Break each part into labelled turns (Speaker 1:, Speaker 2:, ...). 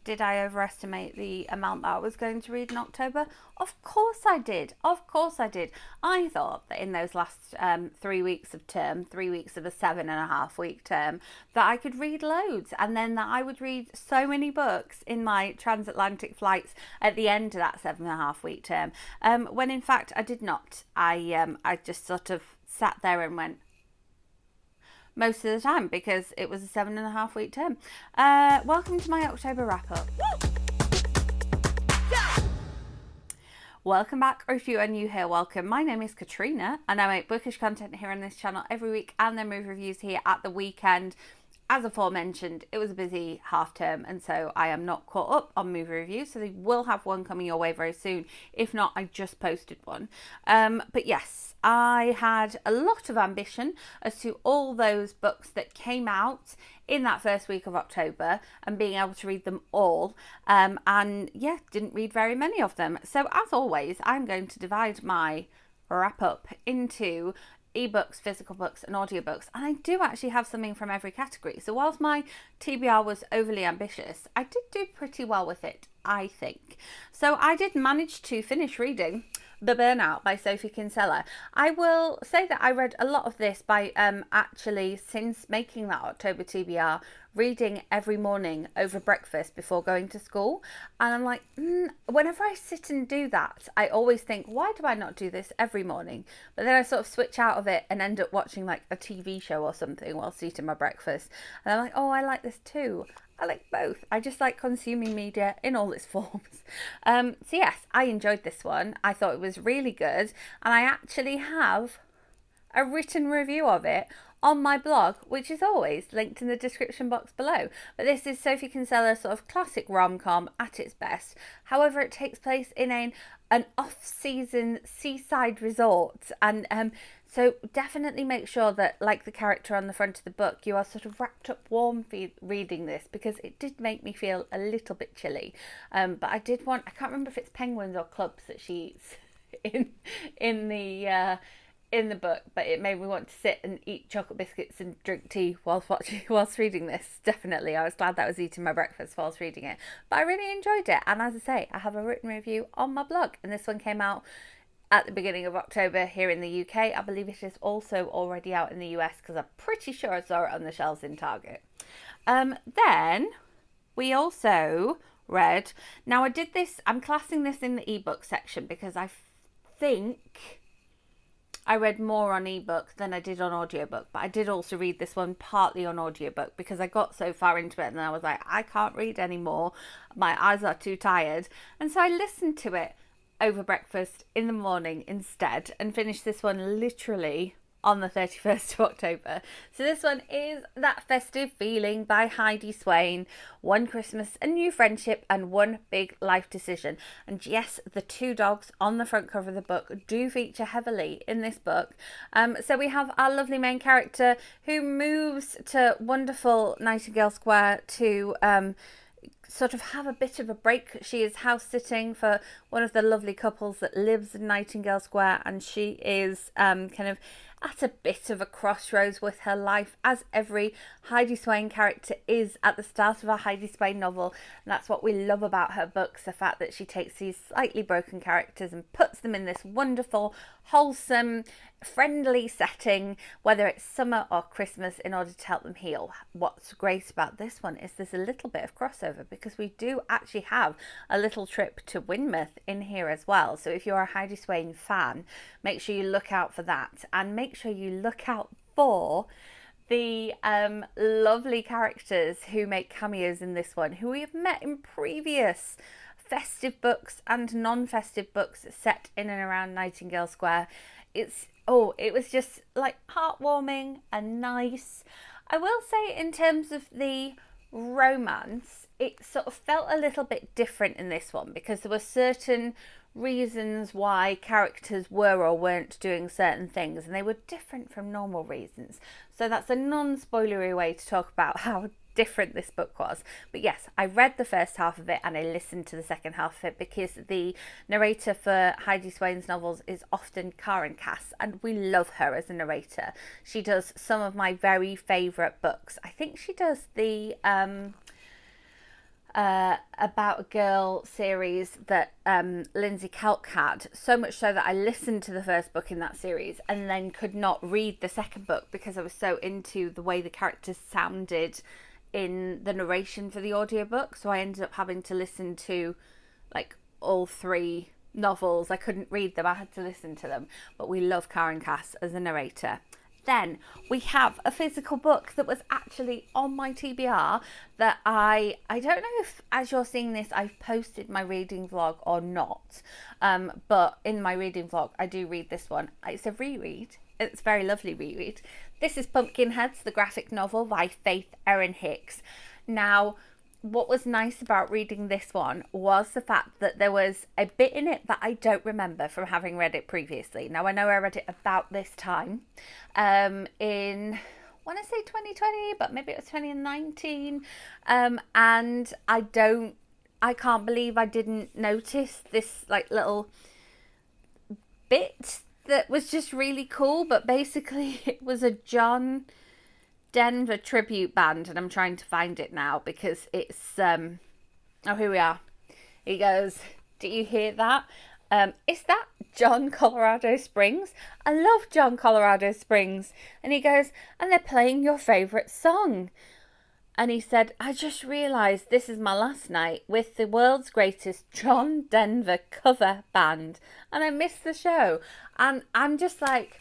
Speaker 1: did I overestimate the amount that I was going to read in October? Of course I did. Of course I did. I thought that in those last 3 weeks of term, 3 weeks of a 7.5 week term, that I could read loads, and then that I would read so many books in my transatlantic flights at the end of that 7.5 week term. When in fact I did not. I just sort of sat there and went, most of the time, because it was a 7.5 week term. Welcome to my October wrap up. Welcome back, or if you are new here, welcome. My name is Katrina, and I make bookish content here on this channel every week, and then movie reviews here at the weekend. As aforementioned, it was a busy half term, and so I am not caught up on movie reviews, so they will have one coming your way very soon. If not, I just posted one. But yes, I had a lot of ambition as to all those books that came out in that first week of October and being able to read them all. And yeah, didn't read very many of them. So as always, I'm going to divide my wrap up into ebooks, physical books and audiobooks, and I do actually have something from every category. So whilst my TBR was overly ambitious, I did do pretty well with it, I think. So I did manage to finish reading The Burnout by Sophie Kinsella. I will say that I read a lot of this by actually, since making that October TBR, reading every morning over breakfast before going to school. And I'm like, whenever I sit and do that, I always think, why do I not do this every morning? But then I sort of switch out of it and end up watching like a TV show or something whilst eating my breakfast. And I'm like, oh, I like this too. I like both. I just like consuming media in all its forms. So yes, I enjoyed this one. I thought it was really good. And I actually have a written review of it on my blog, which is always linked in the description box below. But this is Sophie Kinsella's sort of classic rom-com at its best. However, it takes place in an off-season seaside resort, and so definitely make sure that, like the character on the front of the book, you are sort of wrapped up warm reading this, because it did make me feel a little bit chilly. But I did want, I can't remember if it's penguins or clubs that she eats in the book, but it made me want to sit and eat chocolate biscuits and drink tea whilst reading this. Definitely, I was glad that I was eating my breakfast whilst reading it. But I really enjoyed it, and as I say, I have a written review on my blog, and this one came out at the beginning of October here in the UK. I believe it is also already out in the US, because I'm pretty sure I saw it on the shelves in Target. Then we also read, now I did this, I'm classing this in the ebook section because I think I read more on ebook than I did on audiobook, but I did also read this one partly on audiobook because I got so far into it and then I was like, I can't read anymore. My eyes are too tired. And so I listened to it over breakfast in the morning instead and finished this one literally on the 31st of October. So this one is That Festive Feeling by Heidi Swain. One Christmas, a new friendship, and one big life decision. And yes, the two dogs on the front cover of the book do feature heavily in this book. So we have our lovely main character who moves to wonderful Nightingale Square to sort of have a bit of a break. She is house sitting for one of the lovely couples that lives in Nightingale Square, and she is kind of at a bit of a crossroads with her life, as every Heidi Swain character is at the start of a Heidi Swain novel. And that's what we love about her books, the fact that she takes these slightly broken characters and puts them in this wonderful, wholesome, friendly setting, whether it's summer or Christmas, in order to help them heal. What's great about this one is there's a little bit of crossover, because we do actually have a little trip to Weymouth in here as well. So if you're a Heidi Swain fan, make sure you look out for that, and make sure you look out for the lovely characters who make cameos in this one, who we have met in previous festive books and non-festive books set in and around Nightingale Square. It was just like heartwarming and nice. I will say, in terms of the romance, it sort of felt a little bit different in this one, because there were certain reasons why characters were or weren't doing certain things, and they were different from normal reasons. So that's a non-spoilery way to talk about how different this book was. But yes, I read the first half of it and I listened to the second half of it, because the narrator for Heidi Swain's novels is often Karen Cass, and we love her as a narrator. She does some of my very favourite books. I think she does the about a girl series that Lindsay Kelk had, so much so that I listened to the first book in that series and then could not read the second book because I was so into the way the characters sounded in the narration for the audiobook. So I ended up having to listen to like all three novels. I couldn't read them, I had to listen to them. But we love Karen Cass as a narrator. Then we have a physical book that was actually on my TBR that I don't know if, as you're seeing this, I've posted my reading vlog or not. But in my reading vlog, I do read this one. It's a reread. It's a very lovely reread. This is Pumpkinheads, the graphic novel by Faith Erin Hicks. Now, what was nice about reading this one was the fact that there was a bit in it that I don't remember from having read it previously. Now, I know I read it about this time in, I want to say 2020, but maybe it was 2019. And I can't believe I didn't notice this like little bit that was just really cool. But basically it was a John Denver tribute band, and I'm trying to find it now because it's oh, here we are. He goes, do you hear that? Is that John Colorado Springs? I love John Colorado Springs. And he goes, and they're playing your favourite song. And he said, I just realised this is my last night with the world's greatest John Denver cover band, and I missed the show. And I'm just like,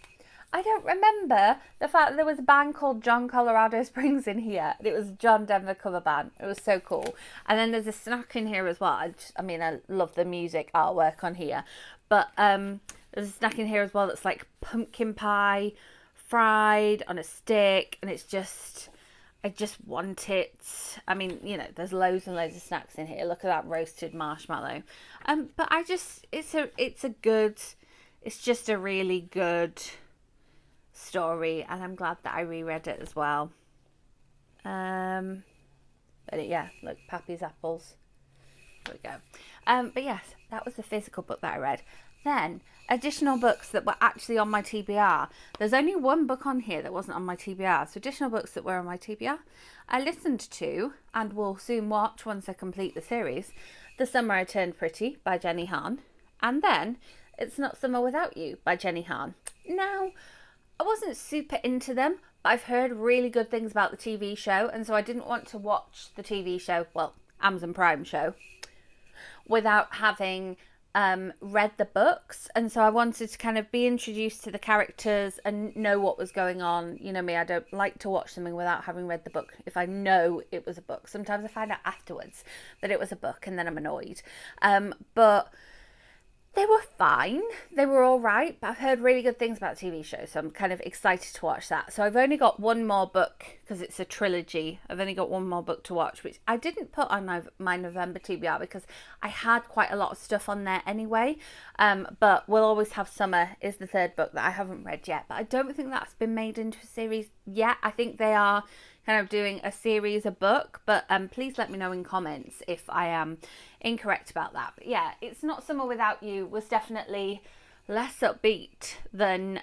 Speaker 1: I don't remember the fact that there was a band called John Colorado Springs in here. It was a John Denver cover band. It was so cool. And then there's a snack in here as well. I love the music artwork on here. But there's a snack in here as well that's like pumpkin pie fried on a stick. And it's just, I just want it. I mean, you know, there's loads and loads of snacks in here. Look at that roasted marshmallow. But I just, it's just a really good story, and I'm glad that I reread it as well. But yeah, look, Pappy's apples. There we go. But yes, that was the physical book that I read. Then additional books that were actually on my TBR. There's only one book on here that wasn't on my TBR. So additional books that were on my TBR, I listened to and will soon watch once I complete the series. The Summer I Turned Pretty by Jenny Han, and then It's Not Summer Without You by Jenny Han. Now, I wasn't super into them, but I've heard really good things about the TV show, and so I didn't want to watch the TV show, well, Amazon Prime show, without having read the books. And so I wanted to kind of be introduced to the characters and know what was going on. You know me, I don't like to watch something without having read the book if I know it was a book. Sometimes I find out afterwards that it was a book and then I'm annoyed. But they were fine. They were all right. But I've heard really good things about the TV show, so I'm kind of excited to watch that. So I've only got one more book, because it's a trilogy. I've only got one more book to watch, which I didn't put on my November TBR because I had quite a lot of stuff on there anyway. But We'll Always Have Summer is the third book that I haven't read yet. But I don't think that's been made into a series yet. I think they are kind of doing a series, a book, but please let me know in comments if I am incorrect about that. But yeah, It's Not Summer Without You was definitely less upbeat than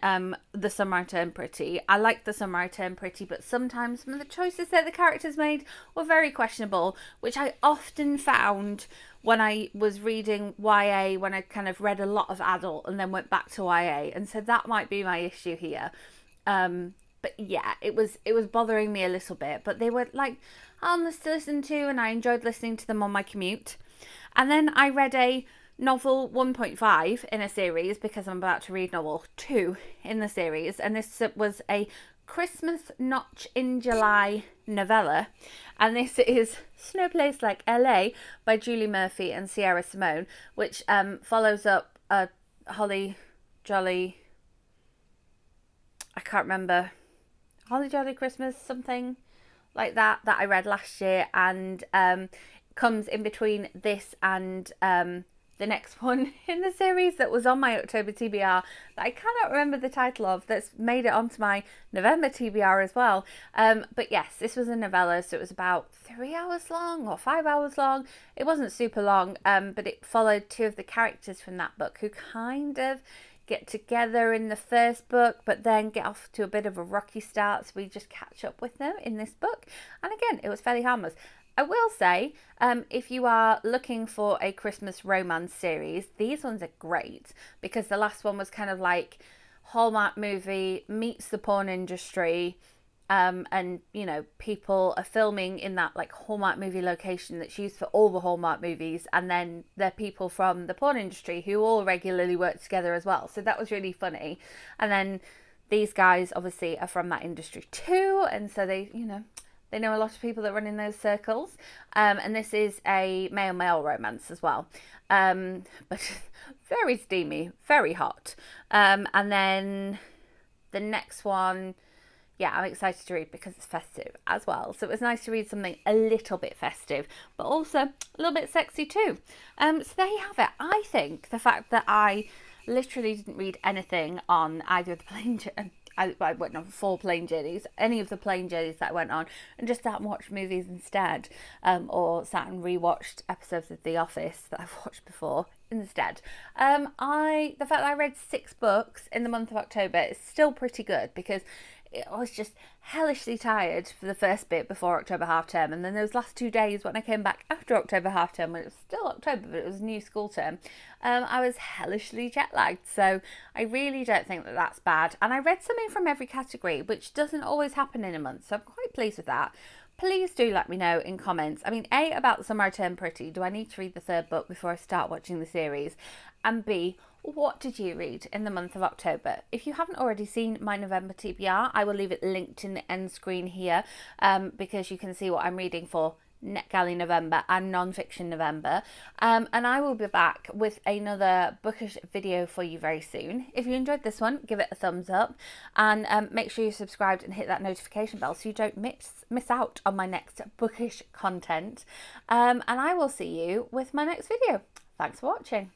Speaker 1: The Summer I Turned Pretty. I like The Summer I Turned Pretty, but sometimes some of the choices that the characters made were very questionable, which I often found when I was reading YA, when I kind of read a lot of adult and then went back to YA, and so that might be my issue here. But yeah, it was bothering me a little bit, but they were like harmless to listen to, and I enjoyed listening to them on my commute. And then I read a novel 1.5 in a series, because I'm about to read novel 2 in the series, and this was a Christmas Notch in July novella, and this is Snow Place Like LA by Julie Murphy and Sierra Simone, which follows up a Holly Jolly, I can't remember, Holly Jolly Christmas, something like that I read last year, and comes in between this and the next one in the series that was on my October TBR that I cannot remember the title of, that's made it onto my November TBR as well. But yes, this was a novella, so it was about 3 hours long or 5 hours long. It wasn't super long, but it followed two of the characters from that book who kind of get together in the first book, but then get off to a bit of a rocky start, so we just catch up with them in this book. And again, it was fairly harmless. I will say, if you are looking for a Christmas romance series, these ones are great, because the last one was kind of like Hallmark movie meets the porn industry. And you know, people are filming in that like Hallmark movie location that's used for all the Hallmark movies, and then they're people from the porn industry who all regularly work together as well. So that was really funny. And then these guys obviously are from that industry too, and so they, you know, they know a lot of people that run in those circles. And this is a male-male romance as well. But very steamy, very hot. And then the next one, yeah, I'm excited to read because it's festive as well. So it was nice to read something a little bit festive, but also a little bit sexy too. So there you have it. I think the fact that I literally didn't read anything on either of the plane I went on 4 plane journeys, any of the plane journeys that I went on, and just sat and watched movies instead, or sat and rewatched episodes of The Office that I've watched before instead. The fact that I read 6 books in the month of October is still pretty good, because I was just hellishly tired for the first bit before October half term, and then those last 2 days when I came back after October half term, when it was still October but it was a new school term, I was hellishly jet lagged. So I really don't think that that's bad, and I read something from every category, which doesn't always happen in a month, so I'm quite pleased with that. Please do let me know in comments. I mean, A, about Summer I Turned Pretty. Do I need to read the 3rd book before I start watching the series? And B, what did you read in the month of October? If you haven't already seen my November TBR, I will leave it linked in the end screen here, because you can see what I'm reading for NetGalley November and non-fiction November. And I will be back with another bookish video for you very soon. If you enjoyed this one, give it a thumbs up, and make sure you're subscribed and hit that notification bell so you don't miss out on my next bookish content. And I will see you with my next video. Thanks for watching.